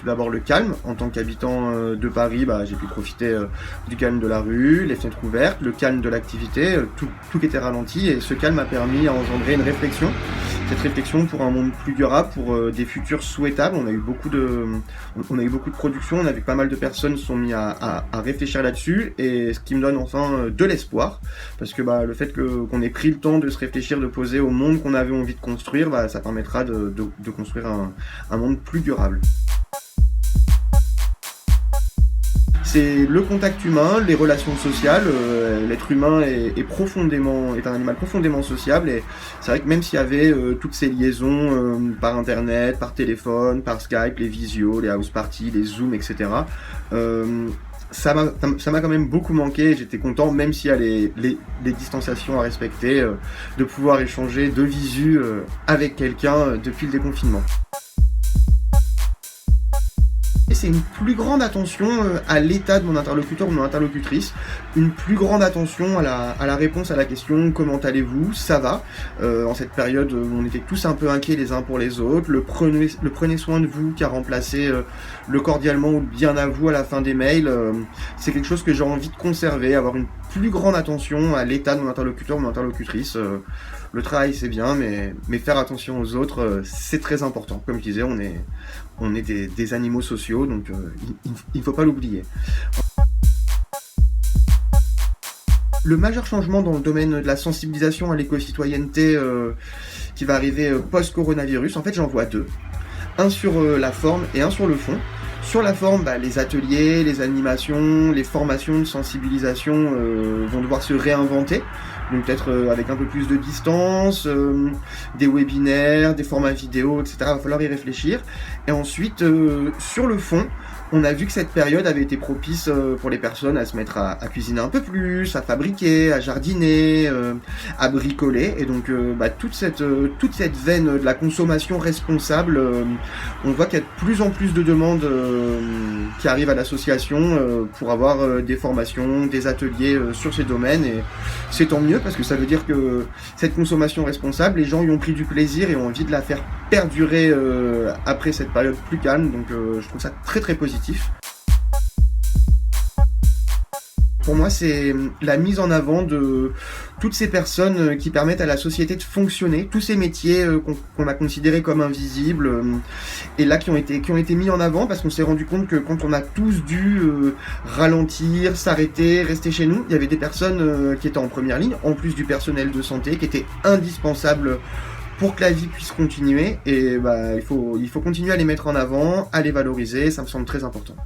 tout d'abord le calme. En tant qu'habitant de Paris, j'ai pu profiter du calme de la rue, les fenêtres ouvertes, le calme de l'activité, tout qui était ralenti, et ce calme a permis à engendrer une réflexion. Cette réflexion pour un monde plus durable, pour des futurs souhaitables. On a eu beaucoup de production, on a vu que pas mal de personnes se sont mis à réfléchir là-dessus, et ce qui me donne enfin de l'espoir, parce que le fait qu'on ait pris le temps de se réfléchir, de poser au monde qu'on avait envie de construire, ça permettra de construire un monde plus durable. C'est le contact humain, les relations sociales. L'être humain est un animal profondément sociable, et c'est vrai que même s'il y avait toutes ces liaisons par internet, par téléphone, par Skype, les visios, les house parties, les zooms, etc., ça m'a quand même beaucoup manqué. J'étais content, même s'il y a les distanciations à respecter, de pouvoir échanger de visu avec quelqu'un depuis le déconfinement. Et c'est une plus grande attention à l'état de mon interlocuteur ou de mon interlocutrice, une plus grande attention à la réponse à la question « Comment allez-vous ? Ça va ?» En cette période où on était tous un peu inquiets les uns pour les autres, le prenez soin de vous qui a remplacé le cordialement ou le bien à vous à la fin des mails, c'est quelque chose que j'ai envie de conserver, avoir une plus grande attention à l'état de mon interlocuteur ou de mon interlocutrice. Le travail c'est bien, mais faire attention aux autres, c'est très important. Comme je disais, on est des animaux sociaux, donc il ne faut pas l'oublier. Le majeur changement dans le domaine de la sensibilisation à l'éco-citoyenneté qui va arriver post-coronavirus, en fait j'en vois deux. Un sur la forme et un sur le fond. Sur la forme, les ateliers, les animations, les formations de sensibilisation vont devoir se réinventer. Donc peut-être avec un peu plus de distance, des webinaires, des formats vidéo, etc. Il va falloir y réfléchir. Et ensuite, sur le fond, on a vu que cette période avait été propice pour les personnes à se mettre à cuisiner un peu plus, à fabriquer, à jardiner, à bricoler. Et donc toute cette veine de la consommation responsable, on voit qu'il y a de plus en plus de demandes qui arrivent à l'association pour avoir des formations, des ateliers sur ces domaines. Et c'est tant mieux, parce que ça veut dire que cette consommation responsable, les gens y ont pris du plaisir et ont envie de la faire perdurer après cette période plus calme. Donc je trouve ça très très positif. Pour moi, c'est la mise en avant de toutes ces personnes qui permettent à la société de fonctionner, tous ces métiers qu'on a considérés comme invisibles, et là qui ont été mis en avant, parce qu'on s'est rendu compte que quand on a tous dû ralentir, s'arrêter, rester chez nous, il y avait des personnes qui étaient en première ligne, en plus du personnel de santé, qui étaient indispensables pour que la vie puisse continuer, et il faut continuer à les mettre en avant, à les valoriser, ça me semble très important.